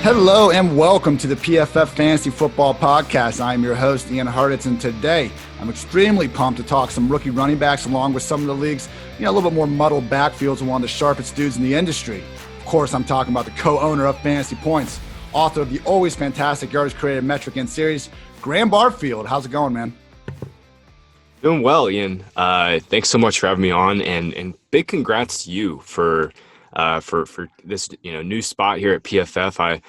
Hello and welcome to the PFF Fantasy Football Podcast. I'm your host, Ian Hartitz, and today I'm extremely pumped to talk some rookie running backs along with some of the league's, a little bit more muddled backfields and one of the sharpest dudes in the industry. Of course, I'm talking about the co-owner of Fantasy Points, author of the always fantastic Yards Created metric and series, Graham Barfield. How's it going, man? Doing well, Ian. Thanks so much for having me on, and big congrats to you for this new spot here at PFF.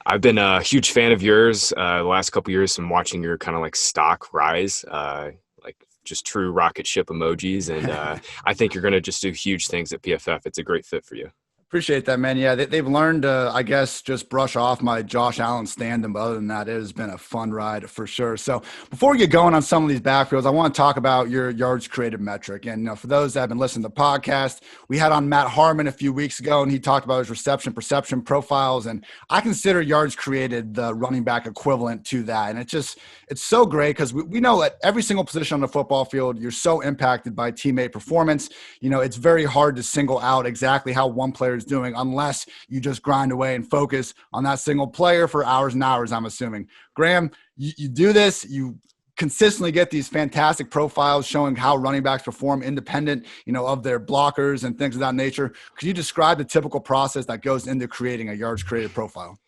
I've been a huge fan of yours the last couple of years. I'm watching your kind of like stock rise, like just true rocket ship emojis, and I think you're going to just do huge things at PFF. It's a great fit for you. Appreciate that, man. Yeah, they've learned, I guess, just brush off my Josh Allen stand-in, but other than that, it has been a fun ride for sure. So before we get going on some of these backfields, I want to talk about your yards created metric. And for those that have been listening to the podcast, we had on Matt Harmon a few weeks ago, and he talked about his reception perception profiles. And I consider yards created the running back equivalent to that. And it's so great because we know at every single position on the football field, you're so impacted by teammate performance. It's very hard to single out exactly how one player is doing unless you just grind away and focus on that single player for hours and hours, I'm assuming. Graham, you do this, you consistently get these fantastic profiles showing how running backs perform independent, of their blockers and things of that nature. Could you describe the typical process that goes into creating a yards created profile?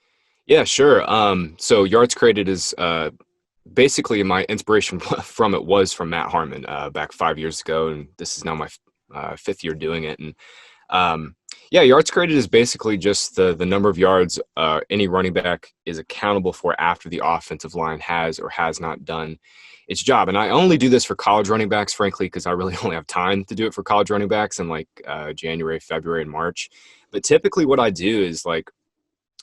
Yeah, sure. So yards created is basically my inspiration from it was from Matt Harmon back 5 years ago, and this is now my fifth year doing it. And yards created is basically just the number of yards any running back is accountable for after the offensive line has or has not done its job. And I only do this for college running backs, frankly, because I really only have time to do it for college running backs in like January, February, and March. But typically what I do is like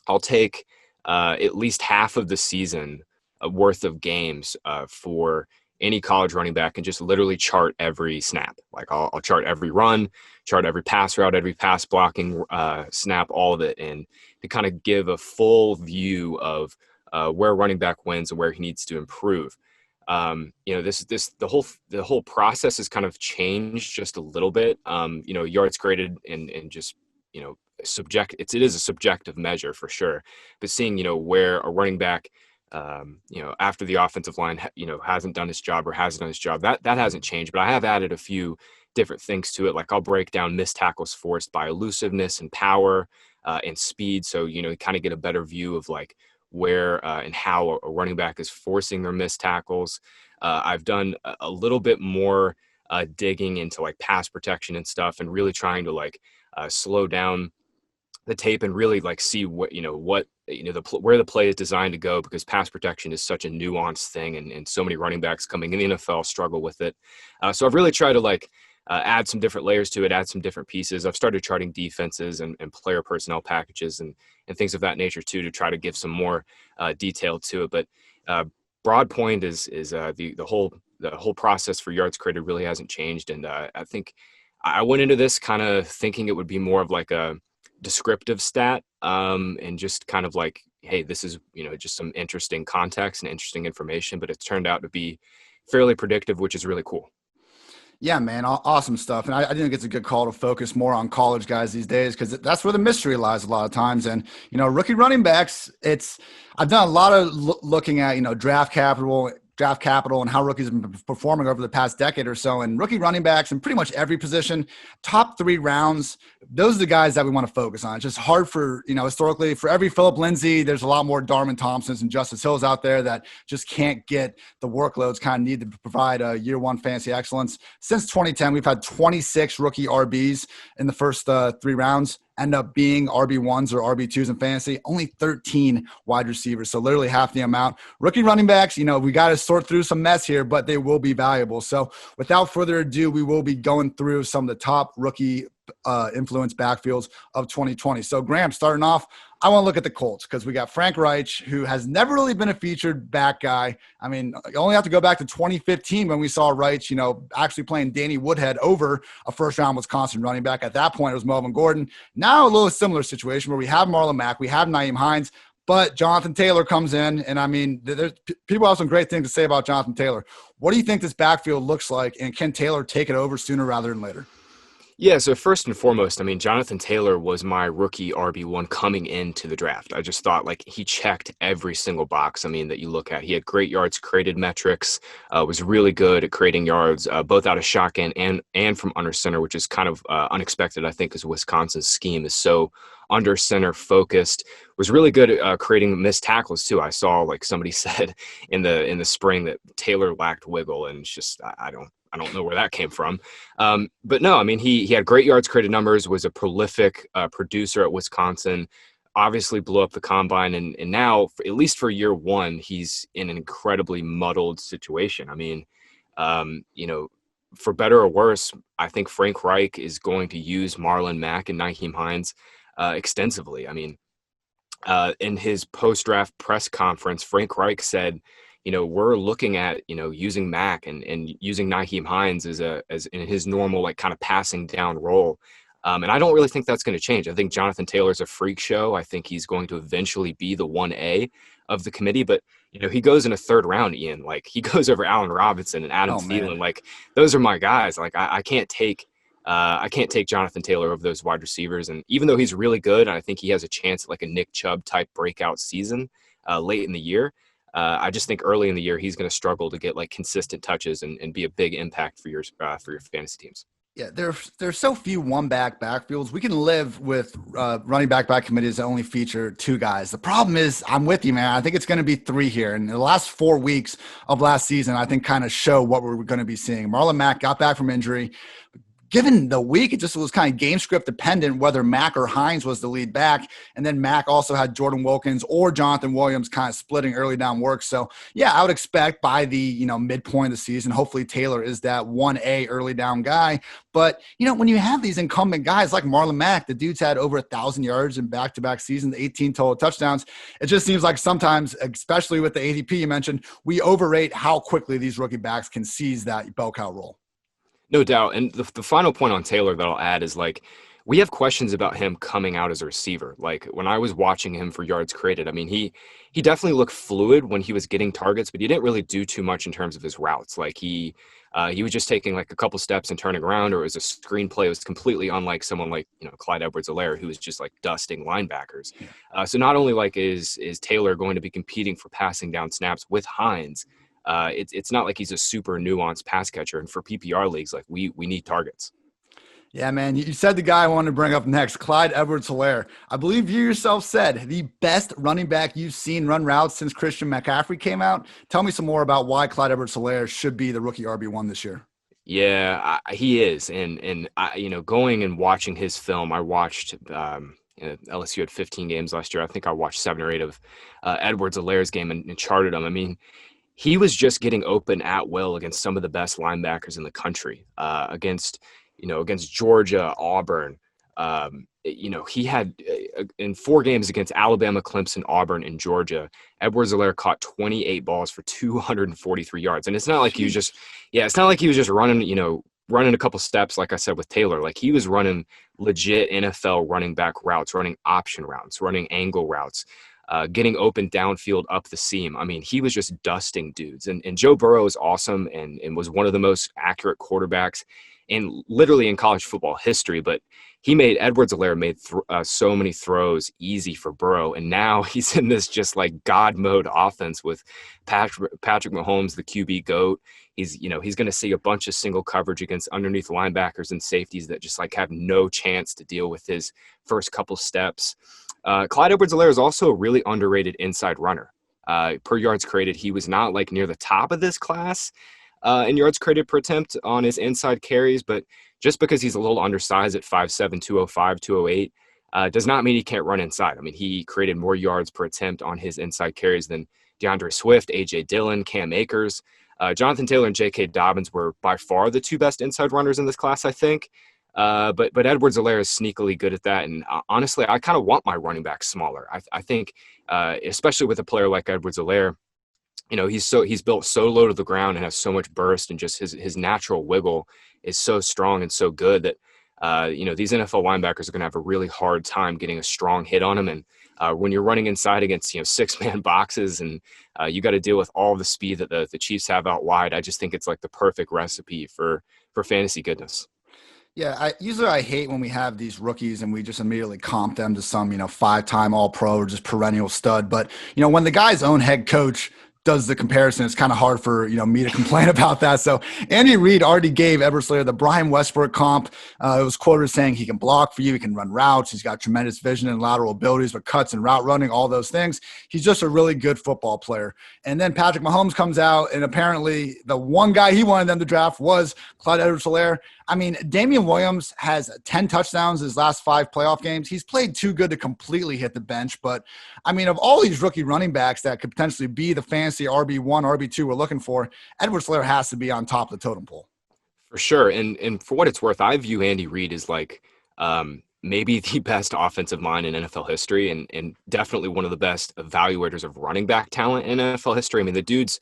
I'll take at least half of the season worth of games for any college running back and just literally chart every snap. Like I'll chart every run, chart every pass route, every pass blocking snap, all of it, and to kind of give a full view of where running back wins and where he needs to improve. The whole process has kind of changed just a little bit. Yards created and just subject. It is a subjective measure for sure, but seeing where a running back after the offensive line, hasn't done his job or has done his job, that hasn't changed, but I have added a few different things to it. Like I'll break down missed tackles forced by elusiveness and power and speed. So, you kind of get a better view of like where and how a running back is forcing their missed tackles. I've done a little bit more digging into like pass protection and stuff and really trying to like slow down the tape and really like see where the play is designed to go, because pass protection is such a nuanced thing and so many running backs coming in the NFL struggle with it. So I've really tried to like add some different layers to it, add some different pieces. I've started charting defenses and player personnel packages and things of that nature too, to try to give some more detail to it. But broad point is the whole process for yards created really hasn't changed. And I think I went into this kind of thinking it would be more of like a descriptive stat and just kind of like, hey, this is just some interesting context and interesting information, but it's turned out to be fairly predictive, which is really cool. Yeah, man, awesome stuff. And I think it's a good call to focus more on college guys these days, because that's where the mystery lies a lot of times. And rookie running backs, I've done a lot of looking at draft capital and how rookies have been performing over the past decade or so. And rookie running backs in pretty much every position, top 3 rounds, those are the guys that we want to focus on. It's just hard for, historically, for every Phillip Lindsay, there's a lot more Darwin Thompsons and Justice Hills out there that just can't get the workloads kind of need to provide a year one fantasy excellence. Since 2010, we've had 26 rookie RBs in the first 3 rounds. End up being RB1s or RB2s in fantasy, only 13 wide receivers. So literally half the amount. Rookie running backs, we got to sort through some mess here, but they will be valuable. So without further ado, we will be going through some of the top rookie influence backfields of 2020. So Graham, starting off, I want to look at the Colts because we got Frank Reich, who has never really been a featured back guy. I mean, you only have to go back to 2015 when we saw Reich, actually playing Danny Woodhead over a first-round Wisconsin running back. At that point, it was Melvin Gordon. Now a little similar situation where we have Marlon Mack, we have Nyheim Hines, but Jonathan Taylor comes in, and I mean, there's people have some great things to say about Jonathan Taylor. What do you think this backfield looks like, and can Taylor take it over sooner rather than later? Yeah, so first and foremost, I mean, Jonathan Taylor was my rookie RB1 coming into the draft. I just thought like he checked every single box. I mean, that you look at. He had great yards created metrics, was really good at creating yards, both out of shotgun and from under center, which is kind of unexpected, I think, because Wisconsin's scheme is so under center focused. Was really good at creating missed tackles too. I saw like somebody said in the spring that Taylor lacked wiggle, and it's just I don't know where that came from. But no, I mean, he had great yards created numbers, was a prolific producer at Wisconsin, obviously blew up the combine. And now, at least for year one, he's in an incredibly muddled situation. I mean, for better or worse, I think Frank Reich is going to use Marlon Mack and Nyheim Hines extensively. I mean, in his post-draft press conference, Frank Reich said, we're looking at, using Mack and using Nyheim Hines as in his normal, like kind of passing down role. And I don't really think that's going to change. I think Jonathan Taylor's a freak show. I think he's going to eventually be the 1A of the committee, but he goes in a third round, Ian, like he goes over Allen Robinson and Adam Thielen. Like those are my guys. Like I can't take Jonathan Taylor over those wide receivers. And even though he's really good, and I think he has a chance at like a Nick Chubb type breakout season late in the year, I just think early in the year he's going to struggle to get like consistent touches and be a big impact for your fantasy teams. Yeah, there's so few one-back backfields. We can live with running back committees that only feature two guys. The problem is, I'm with you, man. I think it's going to be three here. And the last 4 weeks of last season, I think kind of show what we're going to be seeing. Marlon Mack got back from injury. Given the week, it just was kind of game script dependent whether Mack or Hines was the lead back. And then Mack also had Jordan Wilkins or Jonathan Williams kind of splitting early down work. So, yeah, I would expect by the, midpoint of the season, hopefully Taylor is that 1A early down guy. But, when you have these incumbent guys like Marlon Mack, the dude's had over 1,000 yards in back-to-back seasons, 18 total touchdowns. It just seems like sometimes, especially with the ADP you mentioned, we overrate how quickly these rookie backs can seize that bell cow role. No doubt. And the final point on Taylor that I'll add is like, we have questions about him coming out as a receiver. Like when I was watching him for yards created, I mean, he definitely looked fluid when he was getting targets, but he didn't really do too much in terms of his routes. Like he was just taking like a couple steps and turning around, or it was a screenplay. It was completely unlike someone like, Clyde Edwards-Helaire, who was just like dusting linebackers. So not only like is Taylor going to be competing for passing down snaps with Hines, it's not like he's a super nuanced pass catcher. And for PPR leagues, like we need targets. Yeah, man. You said the guy I wanted to bring up next, Clyde Edwards-Helaire. I believe you yourself said the best running back you've seen run routes since Christian McCaffrey came out. Tell me some more about why Clyde Edwards-Helaire should be the rookie RB1 this year. Yeah, he is. And I, going and watching his film, I watched LSU had 15 games last year. I think I watched 7 or 8 of Edwards-Helaire's game and charted him. I mean, he was just getting open at will against some of the best linebackers in the country, against Georgia, Auburn. He had in 4 games against Alabama, Clemson, Auburn, and Georgia, Edwards-Helaire caught 28 balls for 243 yards. And it's not like he was just running a couple steps, like I said, with Taylor. Like he was running legit NFL running back routes, running option routes, running angle routes. Getting open downfield up the seam. I mean, he was just dusting dudes. And Joe Burrow is awesome and was one of the most accurate quarterbacks literally in college football history. But he made Edwards-Helaire made so many throws easy for Burrow. And now he's in this just like God mode offense with Patrick Mahomes, the QB GOAT. He's going to see a bunch of single coverage against underneath linebackers and safeties that just like have no chance to deal with his first couple steps. Clyde Edwards-Helaire is also a really underrated inside runner. Per yards created, he was not like near the top of this class in yards created per attempt on his inside carries, but just because he's a little undersized at 5'7", 205, 208, does not mean he can't run inside. I mean, he created more yards per attempt on his inside carries than DeAndre Swift, A.J. Dillon, Cam Akers. Jonathan Taylor and J.K. Dobbins were by far the 2 best inside runners in this class, I think. But Edwards-Helaire is sneakily good at that. And honestly, I kind of want my running back smaller. I think, especially with a player like Edwards-Helaire, he's built so low to the ground and has so much burst, and just his natural wiggle is so strong and so good that, these NFL linebackers are going to have a really hard time getting a strong hit on him. And when you're running inside against, 6-man boxes and you got to deal with all the speed that the Chiefs have out wide, I just think it's like the perfect recipe for fantasy goodness. Yeah, I hate when we have these rookies and we just immediately comp them to some, 5-time All-Pro or just perennial stud. But, when the guy's own head coach does the comparison, it's kind of hard for, me to complain about that. So Andy Reid already gave Edwards-Helaire the Brian Westbrook comp. It was quoted saying he can block for you, he can run routes, he's got tremendous vision and lateral abilities with cuts and route running, all those things. He's just a really good football player. And then Patrick Mahomes comes out, and apparently the one guy he wanted them to draft was Clyde Edwards-Helaire. I mean, Damian Williams has 10 touchdowns his last 5 playoff games. He's played too good to completely hit the bench. But, I mean, of all these rookie running backs that could potentially be the fantasy RB1, RB2 we're looking for, Edwards-Helaire has to be on top of the totem pole. For sure. And for what it's worth, I view Andy Reid as like maybe the best offensive mind in NFL history and definitely one of the best evaluators of running back talent in NFL history. I mean, the dude's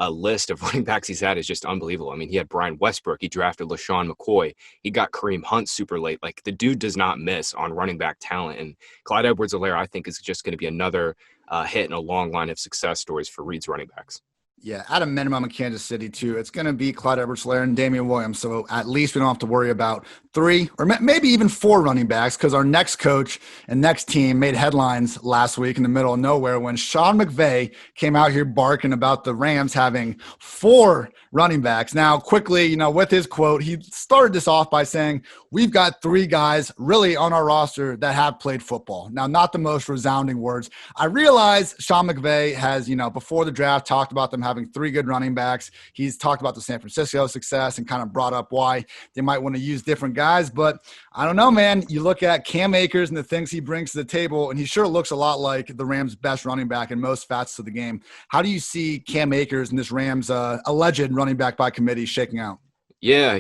list of running backs he's had is just unbelievable. I mean, he had Brian Westbrook. He drafted LaShawn McCoy. He got Kareem Hunt super late. Like, the dude does not miss on running back talent. And Clyde Edwards-Helaire, I think, is just going to be another hit in a long line of success stories for Reid's running backs. Yeah, at a minimum in Kansas City, too, it's going to be Clyde Edwards-Helaire and Damian Williams. So at least we don't have to worry about 3 or maybe even 4 running backs, because our next coach and next team made headlines last week in the middle of nowhere when Sean McVay came out here barking about the Rams having 4 running backs. Now, quickly, with his quote, he started this off by saying, we've got 3 guys really on our roster that have played football. Now, not the most resounding words. I realize Sean McVay has, before the draft, talked about them having 3 good running backs. He's talked about the San Francisco success and kind of brought up why they might want to use different guys. But I don't know, man. You look at Cam Akers and the things he brings to the table, and he sure looks a lot like the Rams' best running back in most facets of the game. How do you see Cam Akers and this Rams alleged running back by committee shaking out? Yeah,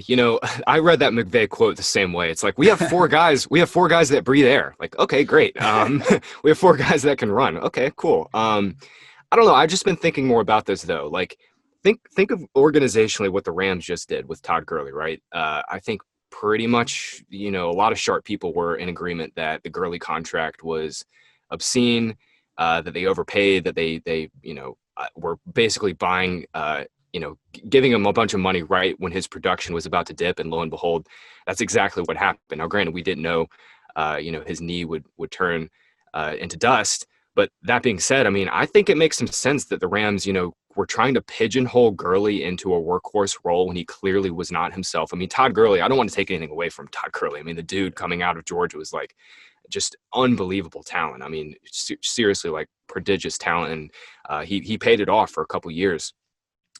I read that McVay quote the same way. It's like, we have 4 guys. We have 4 guys that breathe air. Like, okay, great. We have 4 guys that can run. Okay, cool. I don't know. I've just been thinking more about this, though. Like, think of organizationally what the Rams just did with Todd Gurley, right? I think pretty much, a lot of sharp people were in agreement that the Gurley contract was obscene, that they overpaid, that they were basically buying, giving him a bunch of money right when his production was about to dip. And lo and behold, that's exactly what happened. Now, granted, we didn't know, his knee would turn into dust. But that being said, I mean, I think it makes some sense that the Rams, were trying to pigeonhole Gurley into a workhorse role when he clearly was not himself. I mean, Todd Gurley, I don't want to take anything away from Todd Gurley. I mean, the dude coming out of Georgia was like just unbelievable talent. I mean, seriously, like prodigious talent. And he paid it off for a couple years.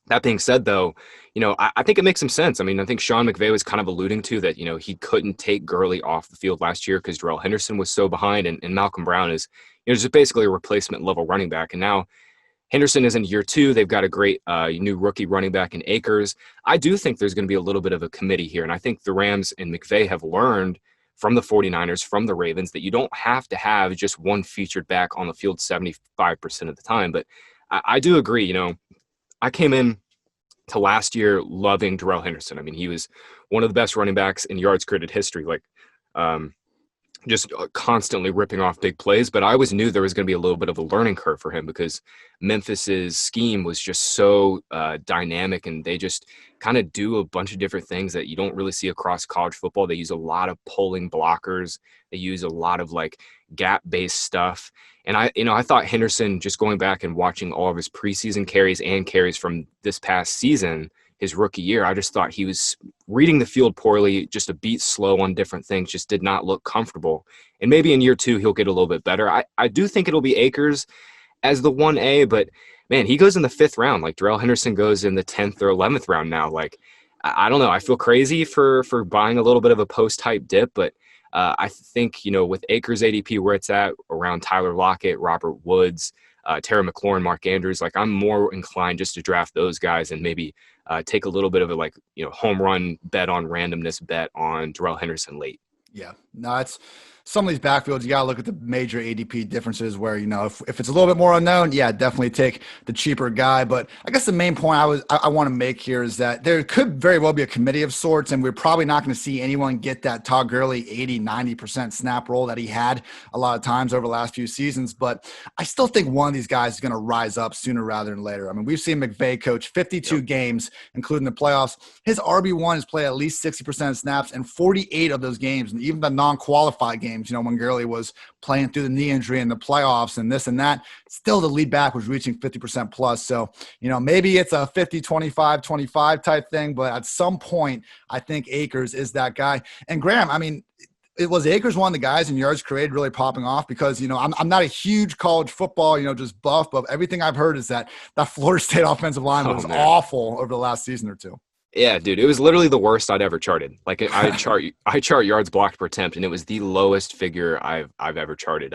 That being said, though, I think it makes some sense. I mean, I think Sean McVay was kind of alluding to that, he couldn't take Gurley off the field last year because Darrell Henderson was so behind, and Malcolm Brown is, just basically a replacement level running back. And now Henderson is in year 2. They've got a great new rookie running back in Akers. I do think there's going to be a little bit of a committee here. And I think the Rams and McVay have learned from the 49ers, from the Ravens, that you don't have to have just one featured back on the field 75% of the time. But I do agree, I came in to last year loving Darrell Henderson. I mean, he was one of the best running backs in yards created history, like just constantly ripping off big plays. But I always knew there was going to be a little bit of a learning curve for him because Memphis's scheme was just so dynamic, and they just kind of do a bunch of different things that you don't really see across college football. They use a lot of pulling blockers. They use a lot of like gap-based stuff. And I thought Henderson, just going back and watching all of his preseason carries and carries from this past season, his rookie year, I just thought he was reading the field poorly, just a beat slow on different things, just did not look comfortable. And maybe in year 2, he'll get a little bit better. I do think it'll be Akers as the 1A, but man, he goes in the 5th round. Like Darrell Henderson goes in the 10th or 11th round now. Like, I don't know. I feel crazy for buying a little bit of a post-type dip, but I think, with Akers ADP where it's at, around Tyler Lockett, Robert Woods, Terry McLaurin, Mark Andrews, like I'm more inclined just to draft those guys and maybe take a little bit of a home run bet on randomness bet on Darrell Henderson late. Yeah, no, it's some of these backfields, you got to look at the major ADP differences where, if it's a little bit more unknown, yeah, definitely take the cheaper guy. But I guess the main point I want to make here is that there could very well be a committee of sorts, and we're probably not going to see anyone get that Todd Gurley 80-90% snap roll that he had a lot of times over the last few seasons. But I still think one of these guys is going to rise up sooner rather than later. I mean, we've seen McVay coach 52 games, including the playoffs. His RB1 has played at least 60% of snaps in 48 of those games, and even the non-qualified games, when Gurley was playing through the knee injury in the playoffs and this and that, still the lead back was reaching 50% plus. So, maybe it's a 50-25-25 type thing, but at some point, I think Akers is that guy. And Graham, I mean, it was Akers one of the guys in yards created really popping off because, I'm not a huge college football, just buff, but everything I've heard is that Florida State offensive line was awful over the last season or two. Yeah, dude, it was literally the worst I'd ever charted. Like I chart yards blocked per attempt, and it was the lowest figure I've ever charted.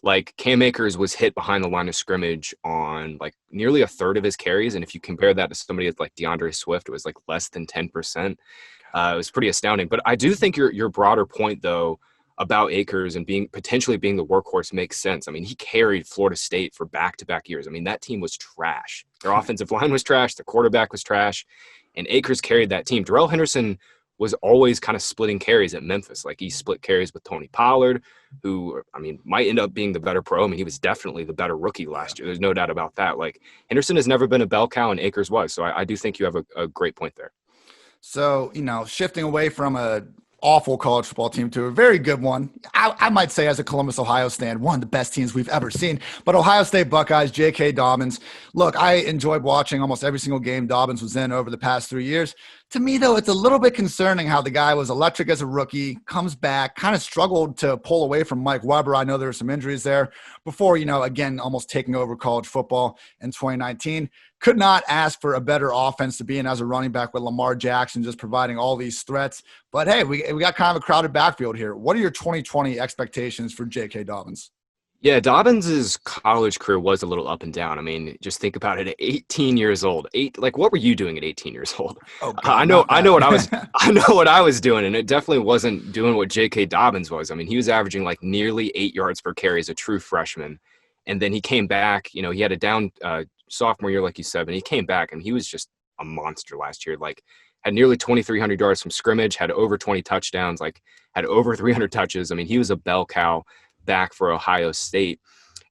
Like Cam Akers was hit behind the line of scrimmage on like nearly a third of his carries, and if you compare that to somebody like DeAndre Swift, it was like less than 10%. It was pretty astounding. But I do think your broader point though about Akers and potentially being the workhorse makes sense. I mean, he carried Florida State for back-to-back years. I mean, that team was trash. Their offensive line was trash. Their quarterback was trash. And Akers carried that team. Darrell Henderson was always kind of splitting carries at Memphis. Like he split carries with Tony Pollard, who, I mean, might end up being the better pro. I mean, he was definitely the better rookie last year. There's no doubt about that. Like Henderson has never been a bell cow, and Akers was. So I do think you have a great point there. So, shifting away from a awful college football team to a very good one. I might say as a Columbus, Ohio stand, one of the best teams we've ever seen. But Ohio State Buckeyes, J.K. Dobbins. Look, I enjoyed watching almost every single game Dobbins was in over the past 3 years. To me, though, it's a little bit concerning how the guy was electric as a rookie, comes back, kind of struggled to pull away from Mike Weber. I know there were some injuries there before, again, almost taking over college football in 2019. Could not ask for a better offense to be in as a running back with Lamar Jackson just providing all these threats. But, hey, we got kind of a crowded backfield here. What are your 2020 expectations for J.K. Dobbins? Yeah, Dobbins' college career was a little up and down. I mean, just think about it. At 18 years old, what were you doing at 18 years old? Oh, God, I know what I was. I know what I was doing, and it definitely wasn't doing what J.K. Dobbins was. I mean, he was averaging like nearly 8 yards per carry as a true freshman, and then he came back. He had a down sophomore year, like you said, and he came back, and he was just a monster last year. Like, had nearly 2,300 yards from scrimmage, had over 20 touchdowns, like had over 300 touches. I mean, he was a bell cow back for Ohio State,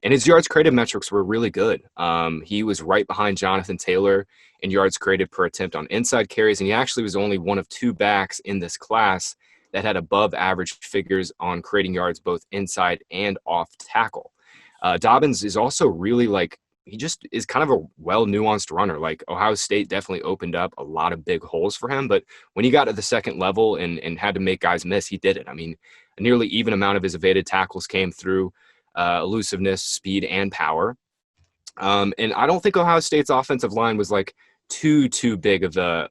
and his yards created metrics were really good. He was right behind Jonathan Taylor in yards created per attempt on inside carries, and he actually was only one of two backs in this class that had above average figures on creating yards both inside and off tackle. Dobbins is also really he just is kind of a well-nuanced runner. Like Ohio State definitely opened up a lot of big holes for him, but when he got to the second level and had to make guys miss, he did it. I mean, a nearly even amount of his evaded tackles came through elusiveness, speed, and power. And I don't think Ohio State's offensive line was too big of a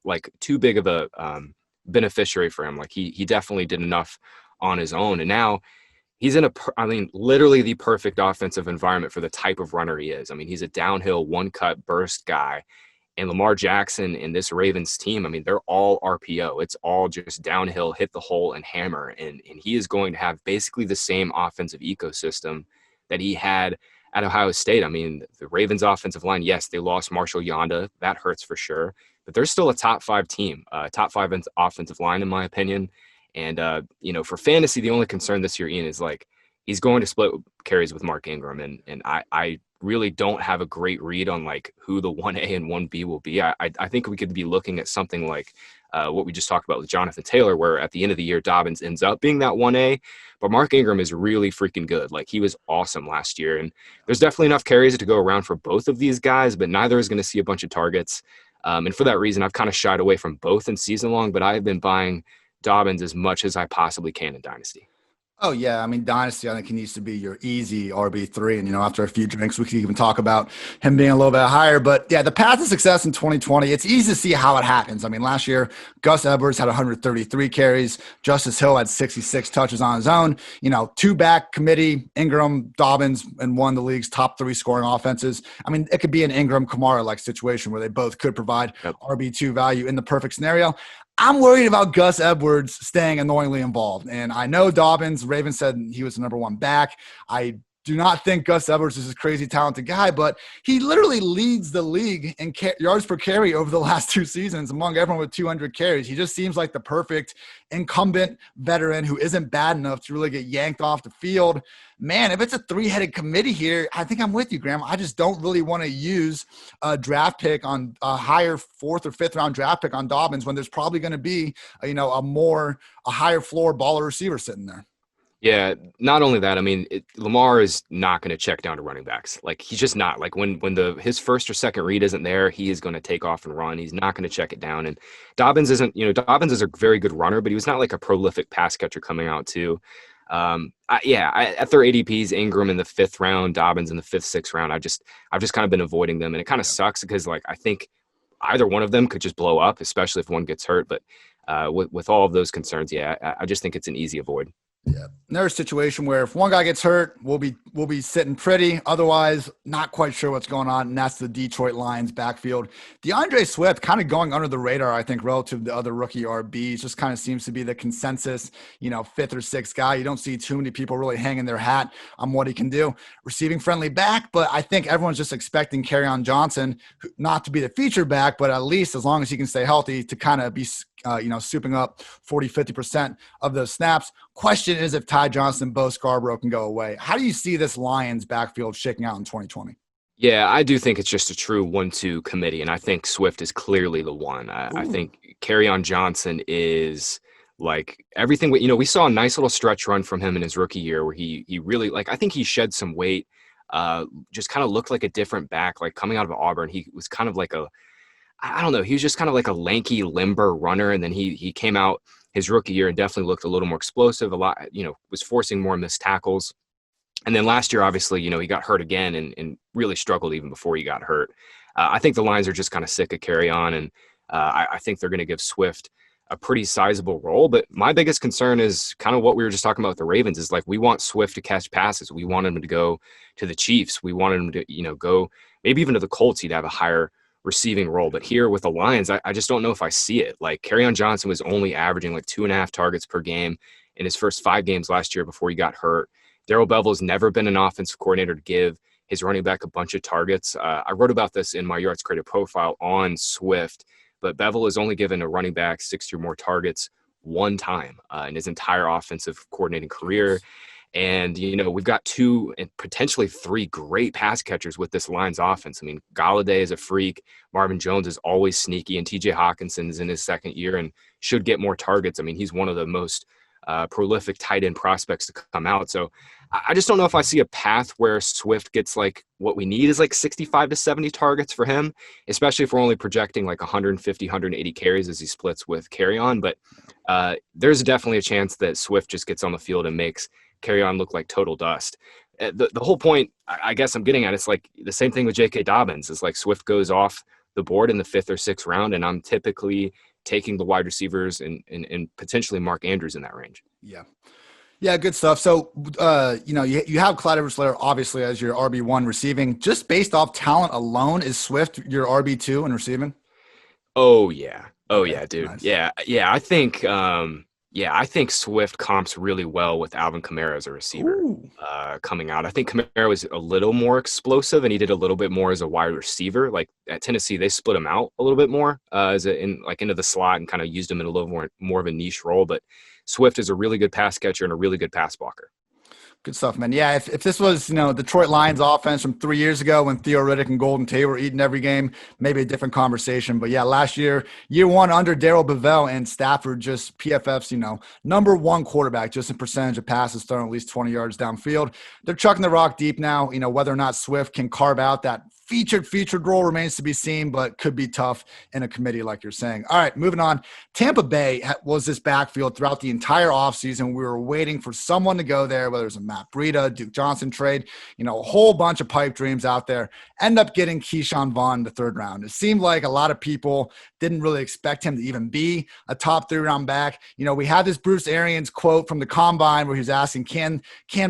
beneficiary for him. Like he definitely did enough on his own, and now he's in literally the perfect offensive environment for the type of runner he is. I mean, he's a downhill, one-cut burst guy. And Lamar Jackson and this Ravens team, I mean, they're all RPO. It's all just downhill, hit the hole, and hammer. And he is going to have basically the same offensive ecosystem that he had at Ohio State. I mean, the Ravens offensive line, yes, they lost Marshall Yanda. That hurts for sure. But they're still a top 5 team, top 5 offensive line, in my opinion. And, for fantasy, the only concern this year, Ian, is he's going to split carries with Mark Ingram. And I really don't have a great read on who the 1A and 1B will be. I think we could be looking at something like what we just talked about with Jonathan Taylor, where at the end of the year, Dobbins ends up being that 1A, but Mark Ingram is really freaking good. He was awesome last year, and there's definitely enough carries to go around for both of these guys, but neither is going to see a bunch of targets. And for that reason, I've kind of shied away from both in season long, but I've been buying Dobbins as much as I possibly can in Dynasty. Oh, yeah. I mean, Dynasty, I think he needs to be your easy RB3. And, after a few drinks, we can even talk about him being a little bit higher. But, yeah, the path to success in 2020, it's easy to see how it happens. I mean, last year, Gus Edwards had 133 carries. Justice Hill had 66 touches on his own. 2-back committee, Ingram, Dobbins, and one of the league's top 3 scoring offenses. I mean, it could be an Ingram-Kamara-like situation where they both could provide RB2 value in the perfect scenario. I'm worried about Gus Edwards staying annoyingly involved. And I know Dobbins, Ravens said he was the number one back. I do not think Gus Edwards is a crazy talented guy, but he literally leads the league in yards per carry over the last 2 seasons among everyone with 200 carries. He just seems like the perfect incumbent veteran who isn't bad enough to really get yanked off the field. Man, if it's a 3-headed committee here, I think I'm with you, Graham. I just don't really want to use a draft pick on a higher 4th or 5th round draft pick on Dobbins when there's probably going to be, a higher floor baller receiver sitting there. Yeah, not only that, I mean, Lamar is not going to check down to running backs. Like, he's just not. Like, when his first or second read isn't there, he is going to take off and run. He's not going to check it down. And Dobbins is a very good runner, but he was not like a prolific pass catcher coming out too. At their ADPs, Ingram in the 5th round, Dobbins in the 5th, 6th round, I've just kind of been avoiding them. And it kind of sucks because, like, I think either one of them could just blow up, especially if one gets hurt. But with all of those concerns, I just think it's an easy avoid. Yeah, there's a situation where if one guy gets hurt, we'll be sitting pretty. Otherwise, not quite sure what's going on, and that's the Detroit Lions backfield. DeAndre Swift kind of going under the radar, I think, relative to other rookie RBs. Just kind of seems to be the consensus, 5th or 6th guy. You don't see too many people really hanging their hat on what he can do. Receiving friendly back, but I think everyone's just expecting Kerryon Johnson not to be the feature back, but at least as long as he can stay healthy to kind of be souping up 40, 50% of those snaps. Question is if Ty Johnson and Bo Scarborough can go away. How do you see this Lions backfield shaking out in 2020? Yeah, I do think it's just a true 1-2 committee, and I think Swift is clearly the one. I think Kerryon Johnson is like everything. We saw a nice little stretch run from him in his rookie year where he really, like, I think he shed some weight, just kind of looked like a different back. Like, coming out of Auburn, he was kind of like I don't know. He was just kind of like a lanky, limber runner. And then he came out his rookie year and definitely looked a little more explosive, was forcing more missed tackles. And then last year, obviously, he got hurt again and really struggled even before he got hurt. I think the Lions are just kind of sick of Kerryon, and I think they're going to give Swift a pretty sizable role. But my biggest concern is kind of what we were just talking about with the Ravens is, like, we want Swift to catch passes. We want him to go to the Chiefs. We want him to, go maybe even to the Colts. He'd have a higher receiving role. But here with the Lions, I just don't know if I see it. Like, Kerryon Johnson was only averaging like 2.5 targets per game in his first 5 games last year before he got hurt. Darrell Bevell's never been an offensive coordinator to give his running back a bunch of targets. I wrote about this in my Yards Created profile on Swift, but Bevell has only given a running back 60 or more targets one time in his entire offensive coordinating career. And, we've got 2 and potentially 3 great pass catchers with this Lions offense. I mean, Galladay is a freak. Marvin Jones is always sneaky. And TJ Hawkinson is in his 2nd year and should get more targets. I mean, he's one of the most prolific tight end prospects to come out. So I just don't know if I see a path where Swift gets, like, what we need is like 65 to 70 targets for him, especially if we're only projecting like 150, 180 carries as he splits with Kerryon. But there's definitely a chance that Swift just gets on the field and makes Kerryon look like total dust. The whole point, I guess I'm getting at, it's like the same thing with J.K. Dobbins. It's like Swift goes off the board in the 5th or 6th round, and I'm typically taking the wide receivers and potentially Mark Andrews in that range. Yeah, good stuff. So, you have Clyde Edwards-Helaire obviously as your RB1 receiving. Just based off talent alone, is Swift your RB2 in receiving? Oh, yeah. Okay, yeah, dude. nice. Yeah. I think Swift comps really well with Alvin Kamara as a receiver coming out. I think Kamara was a little more explosive, and he did a little bit more as a wide receiver. Like at Tennessee, they split him out a little bit more into the slot and kind of used him in a little more of a niche role. But Swift is a really good pass catcher and a really good pass blocker. Good stuff, man. Yeah, if this was, Detroit Lions offense from 3 years ago when Theo Riddick and Golden Tate were eating every game, maybe a different conversation. But yeah, last year 1 under Darrell Bevell and Stafford, just PFF's, number 1 quarterback, just in percentage of passes thrown at least 20 yards downfield. They're chucking the rock deep now. Whether or not Swift can carve out that featured role remains to be seen, but could be tough in a committee like you're saying. All right, moving on. Tampa Bay was this backfield throughout the entire offseason. We were waiting for someone to go there, whether it's a Matt Breida, Duke Johnson trade, a whole bunch of pipe dreams out there. End up getting Keyshawn Vaughn in the 3rd round. It seemed like a lot of people didn't really expect him to even be a top 3-round back. We had this Bruce Arians quote from the Combine where he was asking, can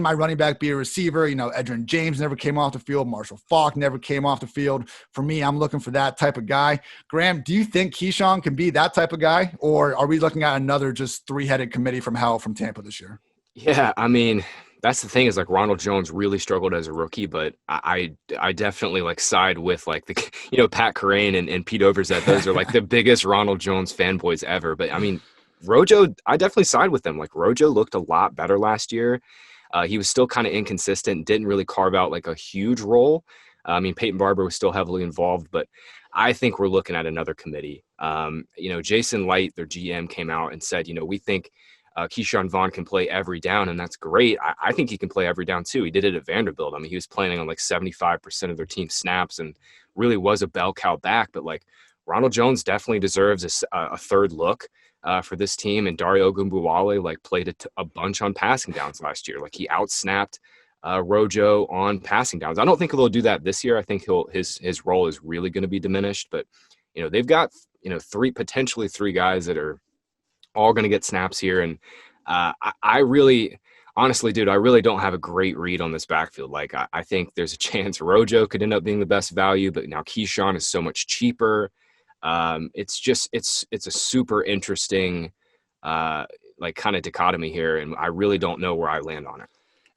my running back be a receiver? Edgerrin James never came off the field. Marshall Faulk never came off off the field. For me, I'm looking for that type of guy. Graham, do you think Keyshawn can be that type of guy, or are we looking at another just three-headed committee from hell from Tampa this year? Yeah, I mean, that's the thing is like Ronald Jones really struggled as a rookie, but I definitely like side with like the Pat Kerrane and Pete Overzet. Those are like the biggest Ronald Jones fanboys ever. But I mean, Rojo, I definitely side with them. Like Rojo looked a lot better last year. He was still kind of inconsistent, didn't really carve out like a huge role. I mean, Peyton Barber was still heavily involved, but I think we're looking at another committee. Jason Light, their GM, came out and said, we think Keyshawn Vaughn can play every down, and that's great. I think he can play every down too. He did it at Vanderbilt. I mean, he was playing on like 75% of their team snaps and really was a bell cow back. But like Ronald Jones definitely deserves a third look for this team. And Dario Ogunbowale like played a bunch on passing downs last year. Like he outsnapped Rojo on passing downs. I don't think they'll do that this year. I think his role is really going to be diminished. But they've got potentially three guys that are all going to get snaps here. And I really, honestly, dude, I really don't have a great read on this backfield. Like, I think there's a chance Rojo could end up being the best value, but now Keyshawn is so much cheaper. It's a super interesting, like kind of dichotomy here. And I really don't know where I land on it.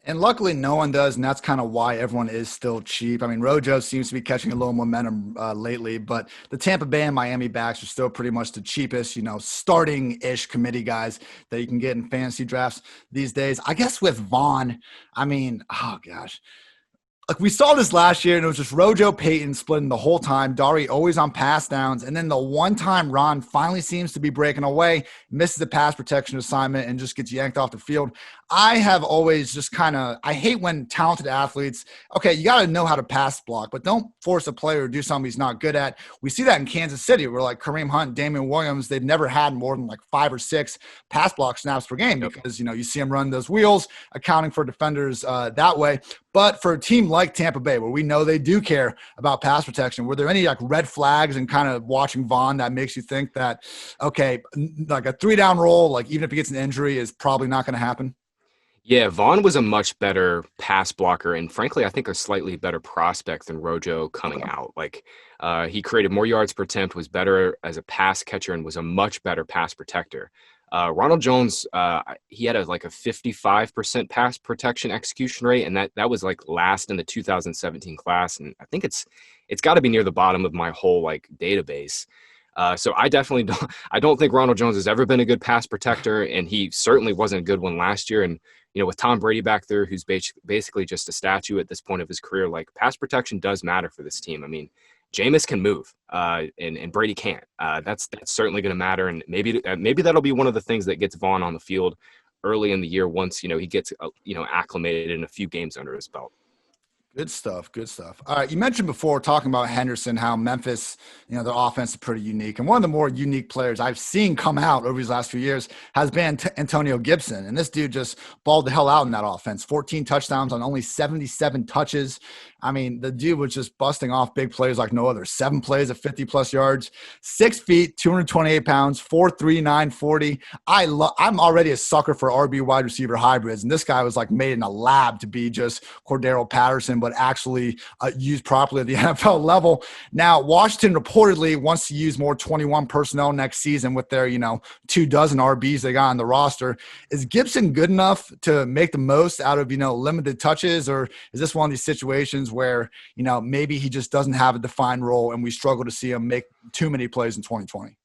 And luckily no one does, and that's kind of why everyone is still cheap. I mean, Rojo seems to be catching a little momentum lately, but the Tampa Bay and Miami backs are still pretty much the cheapest, starting-ish committee guys that you can get in fantasy drafts these days. I guess with Vaughn, I mean, oh gosh. Like we saw this last year, and it was just Rojo, Peyton splitting the whole time. Dari always on pass downs. And then the one time Ron finally seems to be breaking away, misses the pass protection assignment, and just gets yanked off the field. I have always just I hate when talented athletes, okay, you got to know how to pass block, but don't force a player to do something he's not good at. We see that in Kansas City where like Kareem Hunt and Damian Williams, they've never had more than like 5 or 6 pass block snaps per game because, you see them run those wheels, accounting for defenders that way. But for a team like Tampa Bay, where we know they do care about pass protection, were there any like red flags and kind of watching Vaughn that makes you think that, okay, like a 3-down roll, like even if he gets an injury is probably not going to happen? Yeah, Vaughn was a much better pass blocker and frankly, I think a slightly better prospect than Rojo coming out. Like he created more yards per attempt, was better as a pass catcher, and was a much better pass protector. Ronald Jones, he had a 55% pass protection execution rate, and that was like last in the 2017 class. And I think it's got to be near the bottom of my whole like database. So I definitely don't think Ronald Jones has ever been a good pass protector, and he certainly wasn't a good one last year. And with Tom Brady back there, who's basically just a statue at this point of his career, like pass protection does matter for this team. I mean, Jameis can move, and Brady can't. That's certainly going to matter, and maybe that'll be one of the things that gets Vaughn on the field early in the year once he gets acclimated in a few games under his belt. Good stuff. Good stuff. All right. You mentioned before talking about Henderson, how Memphis, their offense is pretty unique. And one of the more unique players I've seen come out over these last few years has been Antonio Gibson. And this dude just balled the hell out in that offense. 14 touchdowns on only 77 touches. I mean, the dude was just busting off big plays like no other. 7 plays of 50-plus yards, 6 feet, 228 pounds, 4'3", 940. I'm already a sucker for RB wide receiver hybrids. And this guy was like made in a lab to be just Cordero Patterson, but actually used properly at the NFL level. Now, Washington reportedly wants to use more 21 personnel next season with their, 24 RBs they got on the roster. Is Gibson good enough to make the most out of, limited touches, or is this one of these situations where, maybe he just doesn't have a defined role and we struggle to see him make too many plays in 2020?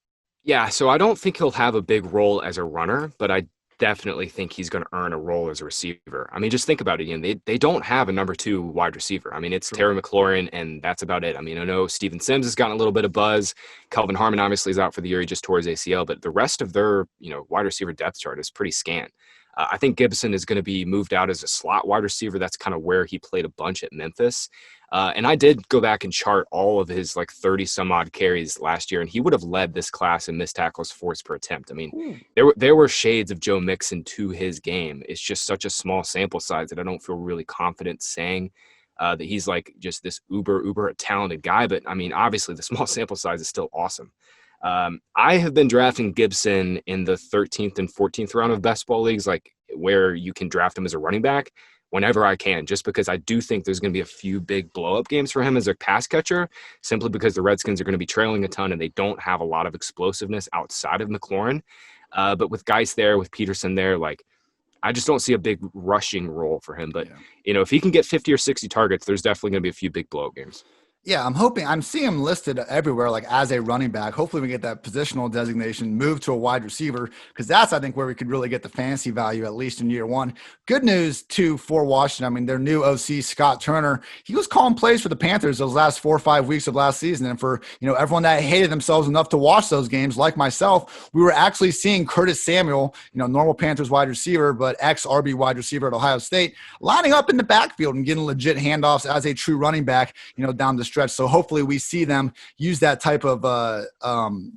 Yeah, so I don't think he'll have a big role as a runner, but I definitely think he's going to earn a role as a receiver. I mean, just think about it, Ian. They don't have a number 2 wide receiver. I mean, it's Terry McLaurin, and that's about it. I mean, I know Steven Sims has gotten a little bit of buzz. Kelvin Harmon obviously is out for the year. He just tore his ACL, but the rest of their, wide receiver depth chart is pretty scant. I think Gibson is going to be moved out as a slot wide receiver. That's kind of where he played a bunch at Memphis. And I did go back and chart all of his 30 some odd carries last year, and he would have led this class in missed tackles forced per attempt. I mean, there were shades of Joe Mixon to his game. It's just such a small sample size that I don't feel really confident saying that he's just this uber talented guy. But I mean, obviously the small sample size is still awesome. I have been drafting Gibson in the 13th and 14th round of best ball leagues, where you can draft him as a running back, whenever I can, just because I do think there's going to be a few big blow-up games for him as a pass catcher, simply because the Redskins are going to be trailing a ton and they don't have a lot of explosiveness outside of McLaurin. But with Geis there, with Peterson there, like, I just don't see a big rushing role for him. But, if he can get 50 or 60 targets, there's definitely going to be a few big blow-up games. Yeah, I'm seeing him listed everywhere, like as a running back. Hopefully we get that positional designation moved to a wide receiver, because that's, I think, where we could really get the fantasy value, at least in year one. Good news, too, for Washington. I mean, their new OC, Scott Turner, he was calling plays for the Panthers those last 4 or 5 weeks of last season. And for, everyone that hated themselves enough to watch those games, like myself, we were actually seeing Curtis Samuel, normal Panthers wide receiver, but ex-RB wide receiver at Ohio State, lining up in the backfield and getting legit handoffs as a true running back, down the stretch. So hopefully we see them use that type of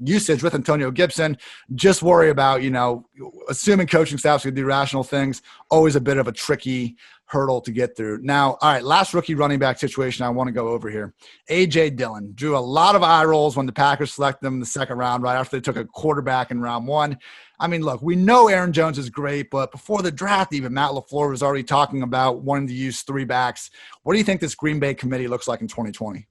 usage with Antonio Gibson. Just worry about, assuming coaching staffs can do rational things, always a bit of a tricky hurdle to get through. Now, all right, last rookie running back situation I want to go over here. A.J. Dillon drew a lot of eye rolls when the Packers selected him in the second round, right after they took a quarterback in round one. I mean, look, we know Aaron Jones is great, but before the draft, even Matt LaFleur was already talking about wanting to use 3 backs. What do you think this Green Bay committee looks like in 2020?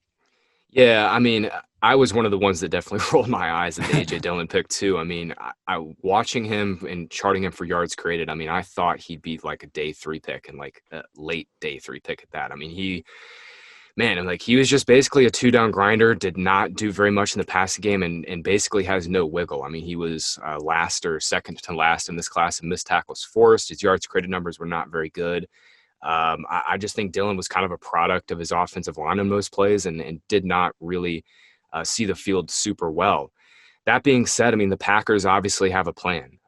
Yeah, I mean, I was one of the ones that definitely rolled my eyes at the A.J. Dillon pick too. I mean, I watching him and charting him for yards created, I mean, I thought he'd be like a day 3 pick and like a late day 3 pick at that. I mean, he was just basically a 2-down grinder, did not do very much in the passing game, and basically has no wiggle. I mean, he was last or second to last in this class in missed tackles forced. His yards created numbers were not very good. I just think Dillon was kind of a product of his offensive line in most plays and did not really see the field super well. That being said, I mean, the Packers obviously have a plan.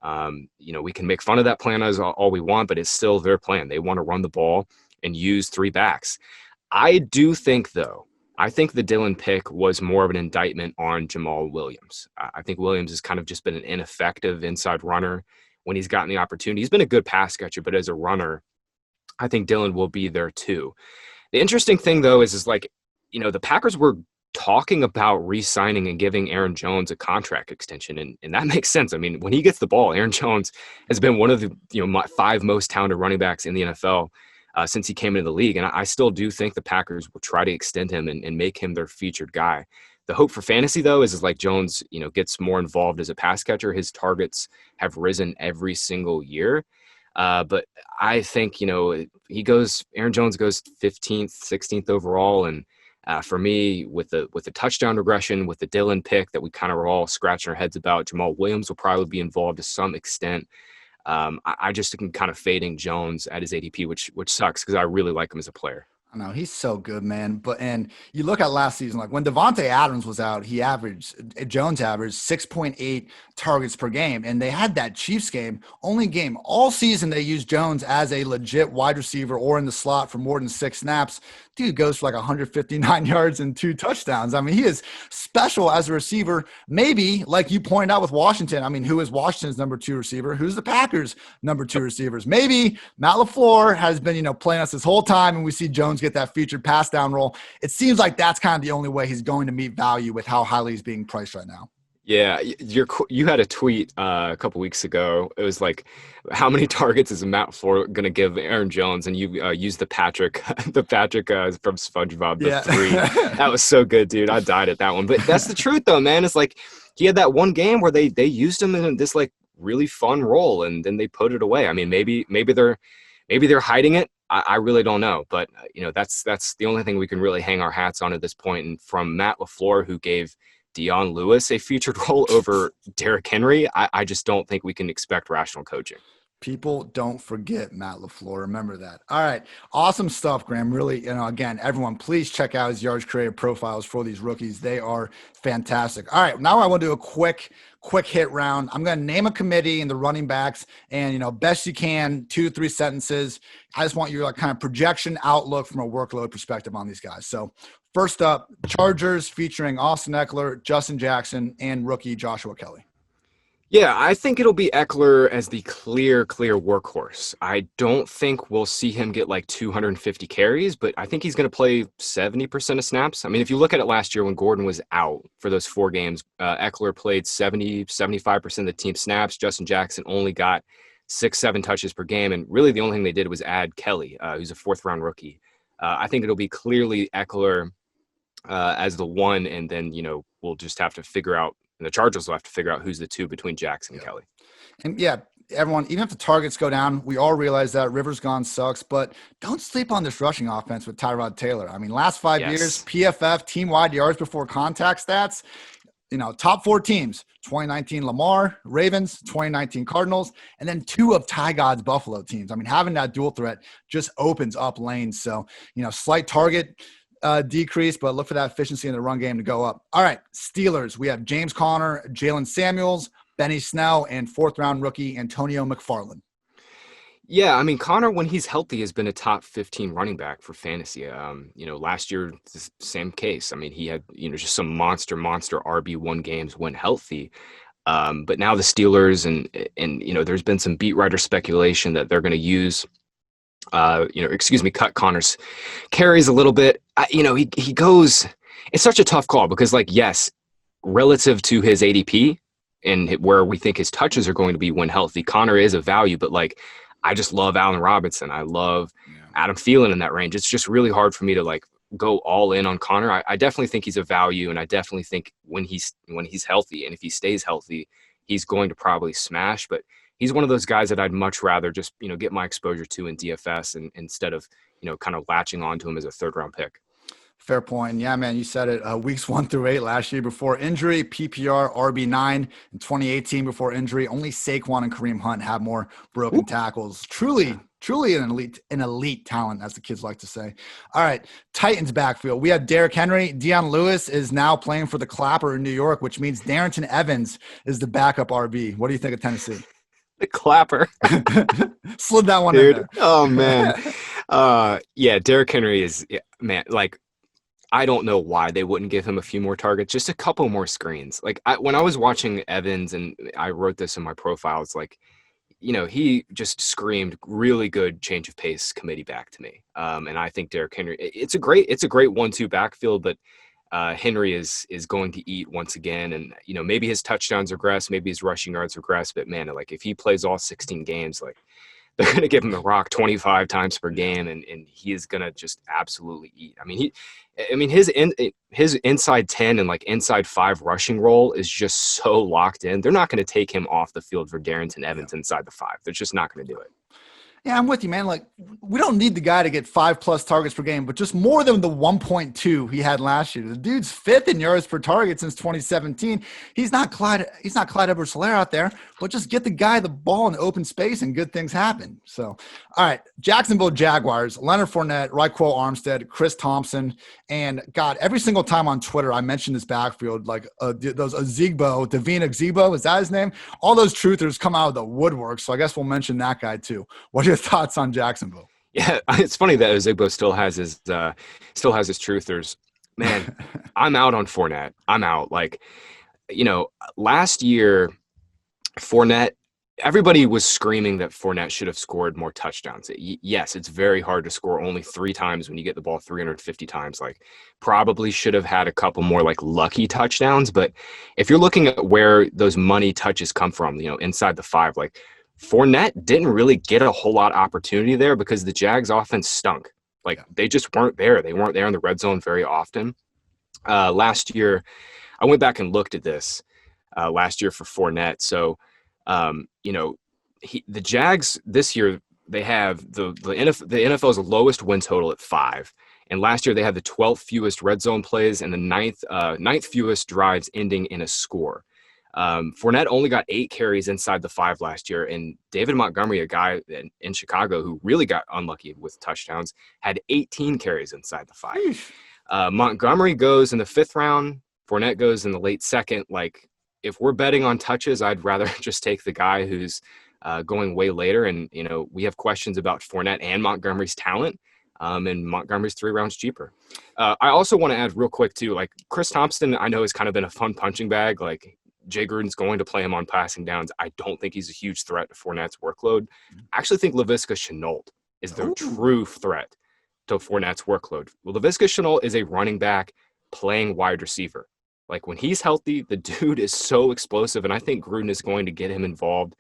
We can make fun of that plan as all we want, but it's still their plan. They want to run the ball and use 3 backs. I do think, though, the Dillon pick was more of an indictment on Jamal Williams. I think Williams has kind of just been an ineffective inside runner when he's gotten the opportunity. He's been a good pass catcher, but as a runner, I think Dillon will be there too. The interesting thing, though, is like, the Packers were talking about re-signing and giving Aaron Jones a contract extension, and that makes sense. I mean, when he gets the ball, Aaron Jones has been one of the 5 most talented running backs in the NFL since he came into the league, and I still do think the Packers will try to extend him and make him their featured guy. The hope for fantasy, though, is like Jones, gets more involved as a pass catcher. His targets have risen every single year. But I think, Aaron Jones goes 15th, 16th overall. And for me, with the touchdown regression, with the Dillon pick that we kind of were all scratching our heads about, Jamal Williams will probably be involved to some extent. I just am kind of fading Jones at his ADP, which sucks because I really like him as a player. I know he's so good, man. And you look at last season, like when Devontae Adams was out, Jones averaged 6.8 targets per game. And they had that Chiefs game, only game all season. They used Jones as a legit wide receiver or in the slot for more than 6 snaps. Dude goes for like 159 yards and 2 touchdowns. I mean, he is special as a receiver. Maybe, like you pointed out with Washington, I mean, who is Washington's number 2 receiver? Who's the Packers' number 2 receivers? Maybe Matt LaFleur has been, playing us this whole time, and we see Jones get that featured pass down role. It seems like that's kind of the only way he's going to meet value with how highly he's being priced right now. Yeah, you had a tweet a couple weeks ago. It was like, how many targets is Matt LaFleur going to give Aaron Jones? And you used the Patrick from SpongeBob, the 3. That was so good, dude. I died at that one. But that's the truth, though, man. It's like he had that one game where they used him in this like really fun role, and then they put it away. I mean, maybe they're hiding it. I really don't know. But that's the only thing we can really hang our hats on at this point. And from Matt LaFleur, who gave Dion Lewis a featured role over Derrick Henry, I just don't think we can expect rational coaching. People don't forget Matt LaFleur. Remember that. All right. Awesome stuff, Graham. Really, again, everyone, please check out his yards created profiles for these rookies. They are fantastic. All right. Now I want to do a quick hit round. I'm going to name a committee and the running backs and, best you can, 2-3 sentences. I just want your kind of projection outlook from a workload perspective on these guys. So first up, Chargers featuring Austin Eckler, Justin Jackson, and rookie Joshua Kelly. Yeah, I think it'll be Eckler as the clear workhorse. I don't think we'll see him get like 250 carries, but I think he's going to play 70% of snaps. I mean, if you look at it last year when Gordon was out for those 4 games, Eckler played 75% of the team snaps. Justin Jackson only got 6-7 touches per game. And really the only thing they did was add Kelly, who's a 4th-round rookie. I think it'll be clearly Eckler as the 1, and then, we'll just have to figure out, and the Chargers will have to figure out who's the 2 between Jackson and Kelly. And everyone, even if the targets go down, we all realize that Rivers gone sucks, but don't sleep on this rushing offense with Tyrod Taylor. I mean, last 5 years, PFF team-wide yards before contact stats, top 4 teams, 2019 Lamar, Ravens, 2019 Cardinals, and then 2 of Ty God's Buffalo teams. I mean, having that dual threat just opens up lanes. So, slight target decrease, but look for that efficiency in the run game to go up. All right, Steelers. We have James Conner, Jalen Samuels, Benny Snell, and 4th-round rookie Antonio McFarland. Yeah, I mean, Connor, when he's healthy, has been a top 15 running back for fantasy. Last year, the same case. I mean, he had, just some monster RB1 games when healthy. But now the Steelers and there's been some beat writer speculation that they're going to use, cut Connor's carries a little bit. He goes, it's such a tough call because, yes, relative to his ADP and where we think his touches are going to be when healthy, Connor is a value, but I just love Allen Robinson. I love Adam Thielen in that range. It's just really hard for me to go all in on Connor. I definitely think he's a value, and I definitely think when he's healthy, and if he stays healthy, he's going to probably smash. But he's one of those guys that I'd much rather just get my exposure to in DFS, and instead of kind of latching onto him as a 3rd-round pick. Fair point. Yeah, man, you said it. Weeks 1 through 8 last year before injury, PPR RB9 in 2018 before injury. Only Saquon and Kareem Hunt have more broken tackles. Truly an elite talent, as the kids like to say. All right, Titans backfield. We have Derrick Henry. Deion Lewis is now playing for the Clapper in New York, which means Darrington Evans is the backup RB. What do you think of Tennessee? The Clapper. Slid that one Dude. in there. Oh, man. Derrick Henry is, man, I don't know why they wouldn't give him a few more targets, just a couple more screens. When I was watching Evans, and I wrote this in my profile, it's he just screamed really good change of pace committee back to me. And I think Derrick Henry, it's a great 1-2 backfield, but Henry is going to eat once again. And, maybe his touchdowns regress, maybe his rushing yards regress, but man, if he plays all 16 games, they're going to give him the rock 25 times per game, and he is going to just absolutely eat. His inside 10 and inside 5 rushing role is just so locked in. They're not going to take him off the field for Darrington Evans inside the 5. They're just not going to do it. Yeah, I'm with you, man. We don't need the guy to get 5+ targets per game, but just more than the 1.2 he had last year. The dude's 5th in yards per target since 2017. He's not Clyde Edwards-Helaire out there, but just get the guy the ball in open space and good things happen. So, all right, Jacksonville Jaguars, Leonard Fournette, Raekwon Armstead, Chris Thompson, and God, every single time on Twitter I mention this backfield, those Azigbo, Davina Azigbo, is that his name? All those truthers come out of the woodwork, so I guess we'll mention that guy too. What are your thoughts on Jacksonville? Yeah, it's funny that Ozigbo still has his truthers. Man, I'm out on Fournette. I'm out. Last year, Fournette, everybody was screaming that Fournette should have scored more touchdowns. Yes, it's very hard to score only 3 times when you get the ball 350 times. Probably should have had a couple more lucky touchdowns. But if you're looking at where those money touches come from, inside the 5, Fournette didn't really get a whole lot of opportunity there because the Jags offense stunk. They just weren't there. They weren't there in the red zone very often. Last year, I went back and looked at this last year for Fournette. So, the Jags this year, they have the NFL's lowest win total at 5. And last year they had the 12th fewest red zone plays and the ninth fewest drives ending in a score. Fournette only got 8 carries inside the 5 last year, and David Montgomery, a guy in Chicago who really got unlucky with touchdowns, had 18 carries inside the 5. Montgomery goes in the 5th round. Fournette goes in the late 2nd. If we're betting on touches, I'd rather just take the guy who's going way later. And, we have questions about Fournette and Montgomery's talent, and Montgomery's 3 rounds cheaper. I also want to add real quick, too, Chris Thompson, I know has kind of been a fun punching bag. Jay Gruden's going to play him on passing downs. I don't think he's a huge threat to Fournette's workload. I actually think Laviska Shenault is the true threat to Fournette's workload. Well, Laviska Shenault is a running back playing wide receiver. When he's healthy, the dude is so explosive, and I think Gruden is going to get him involved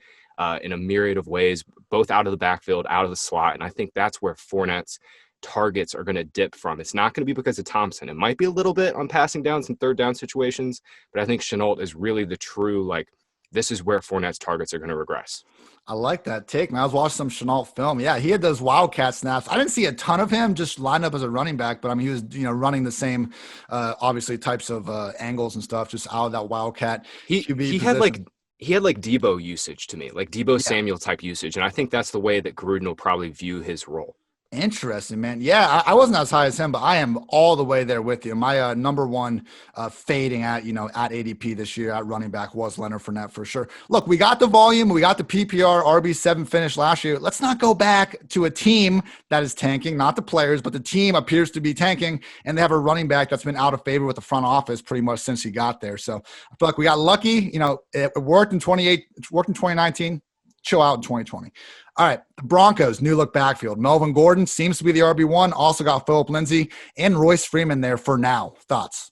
in a myriad of ways, both out of the backfield, out of the slot. And I think that's where Fournette's targets are going to dip from. It's not going to be because of Thompson. It might be a little bit on passing downs and third down situations, but I think Shenault is really the true, like, this is where Fournette's targets are going to regress. I like that take, man. I was watching some Shenault film. Yeah, he had those wildcat snaps. I didn't see a ton of him just lined up as a running back, but I mean, he was, running the same, obviously types of angles and stuff, just out of that wildcat. He had like Debo usage to me, like Debo Samuel type usage. And I think that's the way that Gruden will probably view his role. Interesting, man. Yeah, I wasn't as high as him, but I am all the way there with you. My number one fading at ADP this year at running back was Leonard Fournette for sure. Look, we got the volume, we got the PPR RB7 finish last year. Let's not go back to a team that is tanking, not the players, but the team appears to be tanking, and they have a running back that's been out of favor with the front office pretty much since he got there. So I feel like we got lucky. It worked in 2019. Chill out in 2020. All right, the Broncos, new look backfield. Melvin Gordon seems to be the RB1. Also got Phillip Lindsay and Royce Freeman there for now. Thoughts?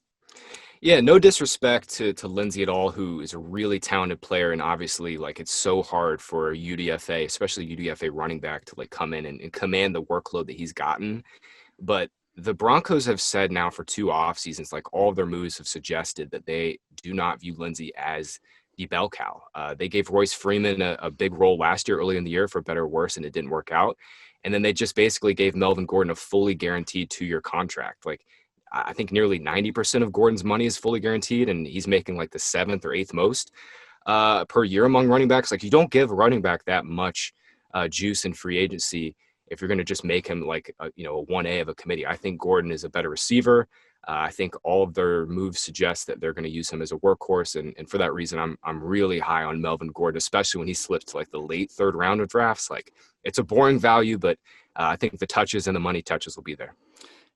Yeah, no disrespect to Lindsay at all, who is a really talented player. And obviously, like, it's so hard for a UDFA, especially UDFA running back, to like come in and command the workload that he's gotten. But the Broncos have said now for 2 off seasons, like all of their moves have suggested that they do not view Lindsay as the bell cow. They gave Royce Freeman a big role last year, early in the year, for better or worse, and it didn't work out. And then they just basically gave Melvin Gordon a fully guaranteed 2-year contract. Like, I think nearly 90% of Gordon's money is fully guaranteed, and he's making like the 7th or 8th most per year among running backs. Like, you don't give a running back that much juice in free agency if you're going to just make him like a 1A of a committee. I think Gordon is a better receiver. I think all of their moves suggest that they're going to use him as a workhorse. And for that reason, I'm really high on Melvin Gordon, especially when he slips to like the late 3rd round of drafts. Like, it's a boring value, but I think the touches and the money touches will be there.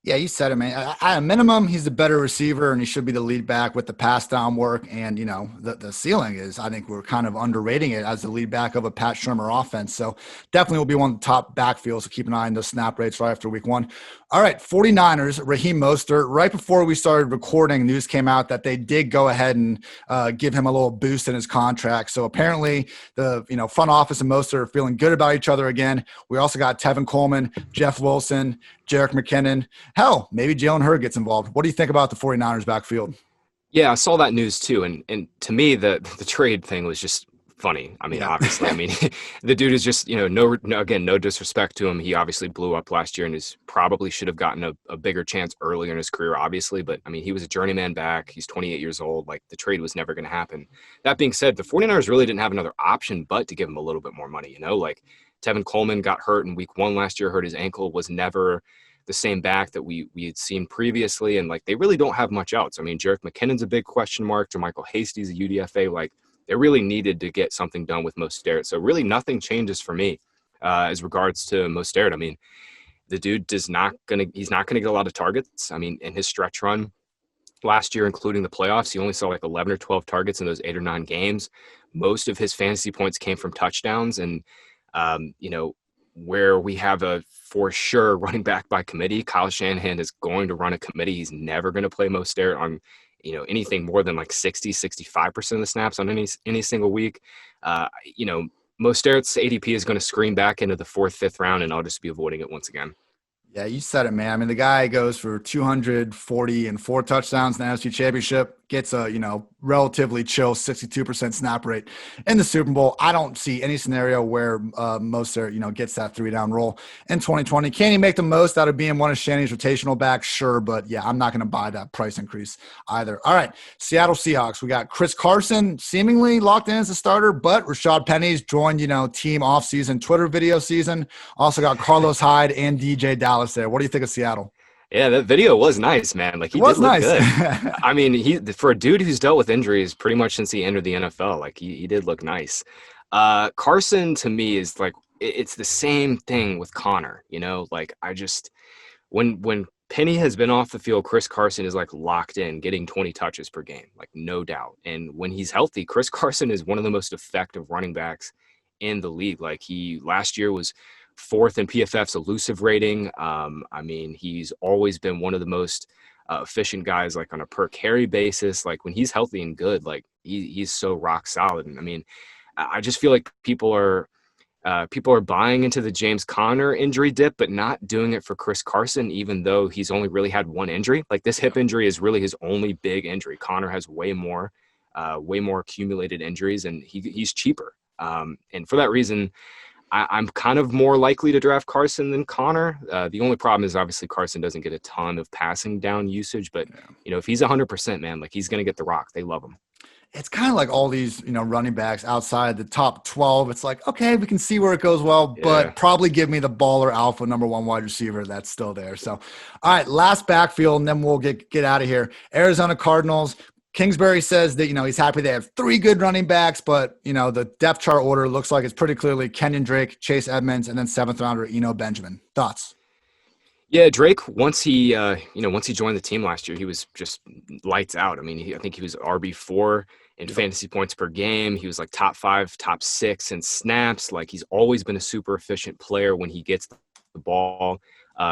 Yeah, you said it, man. At a minimum, he's the better receiver, and he should be the lead back with the pass down work. And, the ceiling is, I think we're kind of underrating it as the lead back of a Pat Shurmur offense. So definitely will be one of the top backfields. So keep an eye on those snap rates right after week 1. All right, 49ers, Raheem Mostert. Right before we started recording, news came out that they did go ahead and give him a little boost in his contract. So apparently the front office and Mostert are feeling good about each other again. We also got Tevin Coleman, Jeff Wilson, Jerick McKinnon. Hell, maybe Jalen Hurd gets involved. What do you think about the 49ers backfield? Yeah, I saw that news too. And to me, the trade thing was just funny. I mean, obviously, the dude is just, no disrespect to him. He obviously blew up last year and probably should have gotten a bigger chance earlier in his career, obviously. But I mean, he was a journeyman back. He's 28 years old. Like, the trade was never going to happen. That being said, the 49ers really didn't have another option but to give him a little bit more money. Like, Tevin Coleman got hurt in week 1 last year, hurt his ankle, was never the same back that we had seen previously. And like, they really don't have much else. I mean, Jerick McKinnon's a big question mark. JaMychal Hasty's a UDFA. Like, they really needed to get something done with Mostert. So really nothing changes for me as regards to Mostert. I mean, the dude he's not going to get a lot of targets. I mean, in his stretch run last year, including the playoffs, he only saw like 11 or 12 targets in those 8 or 9 games. Most of his fantasy points came from touchdowns. And, where we have a for sure running back by committee, Kyle Shanahan is going to run a committee. He's never going to play Mostert on, anything more than like 60-65% of the snaps on any single week. Mostert's ADP is going to screen back into the 4th, 5th round, and I'll just be avoiding it once again. Yeah, you said it, man. I mean, the guy goes for 240 and 4 touchdowns in the NFC Championship, gets a, relatively chill 62% snap rate in the Super Bowl. I don't see any scenario where Mostert, gets that 3-down roll in 2020. Can he make the most out of being one of Shanny's rotational backs? Sure, but yeah, I'm not going to buy that price increase either. All right, Seattle Seahawks. We got Chris Carson seemingly locked in as a starter, but Rashad Penny's joined, team off-season Twitter video season. Also got Carlos Hyde and DJ Dallas there. What do you think of Seattle? Yeah, that video was nice, man. Like, he was did look nice. Good. I mean, for a dude who's dealt with injuries pretty much since he entered the NFL, like, he did look nice. Carson, to me, is like, it's the same thing with Connor, like, when Penny has been off the field, Chris Carson is like locked in, getting 20 touches per game, like, no doubt. And when he's healthy, Chris Carson is one of the most effective running backs in the league. Like, he last year was 4th in PFF's elusive rating. He's always been one of the most efficient guys, like on a per carry basis. Like, when he's healthy and good, like he's so rock solid. And I mean, I just feel like people are buying into the James Conner injury dip, but not doing it for Chris Carson, even though he's only really had one injury. Like, this hip injury is really his only big injury. Conner has way more accumulated injuries, and he's cheaper. And for that reason, I'm kind of more likely to draft Carson than Conner. The only problem is obviously Carson doesn't get a ton of passing down usage, but if he's 100%, man, like, he's going to get the rock. They love him. It's kind of like all these, running backs outside the top 12. It's like, okay, we can see where it goes well, but probably give me the baller alpha number one wide receiver that's still there. So, all right, last backfield, and then we'll get out of here. Arizona Cardinals. Kingsbury says that, he's happy they have 3 good running backs, but, the depth chart order looks like it's pretty clearly Kenyon Drake, Chase Edmonds, and then 7th rounder, Benjamin. Thoughts? Yeah, Drake, once he joined the team last year, he was just lights out. I mean, I think he was RB4 in fantasy points per game. He was like top 5, top 6 in snaps. Like, he's always been a super efficient player when he gets the ball.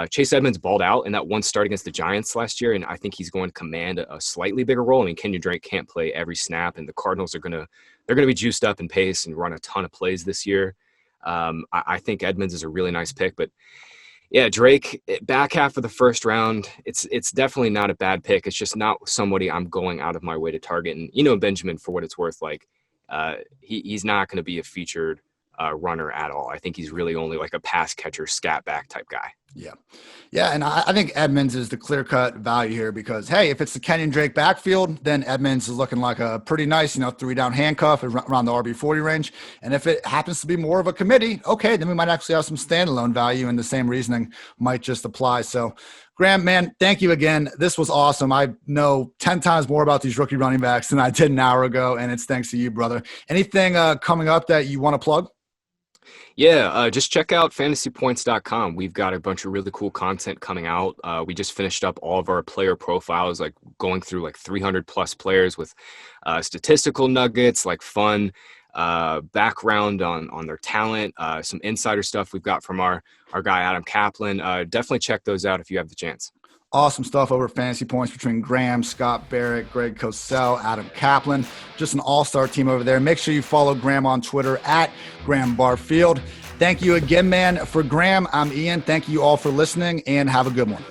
Chase Edmonds balled out in that one start against the Giants last year, and I think he's going to command a slightly bigger role. I mean, Kenyon Drake can't play every snap, and the Cardinals they're gonna be juiced up in pace and run a ton of plays this year. I think Edmonds is a really nice pick, but yeah, Drake, back half of the first round, it's definitely not a bad pick. It's just not somebody I'm going out of my way to target. And Benjamin, for what it's worth, like he's not going to be a featured runner at all. I think he's really only like a pass catcher, scat back type guy. Yeah, and I think Edmonds is the clear-cut value here because, hey, if it's the Kenyon Drake backfield, then Edmonds is looking like a pretty nice, 3-down handcuff around the RB40 range. And if it happens to be more of a committee, okay, then we might actually have some standalone value, and the same reasoning might just apply. So, Graham, man, thank you again. This was awesome. I know 10 times more about these rookie running backs than I did an hour ago, and it's thanks to you, brother. Anything coming up that you want to plug? Yeah, just check out fantasypoints.com. We've got a bunch of really cool content coming out. We just finished up all of our player profiles, like going through like 300 plus players with statistical nuggets, like fun background on their talent, some insider stuff we've got from our guy Adam Kaplan. Definitely check those out if you have the chance. Awesome stuff over at Fantasy Points between Graham, Scott Barrett, Greg Cosell, Adam Kaplan. Just an all-star team over there. Make sure you follow Graham on Twitter at Graham Barfield. Thank you again, man. For Graham, I'm Ian. Thank you all for listening, and have a good one.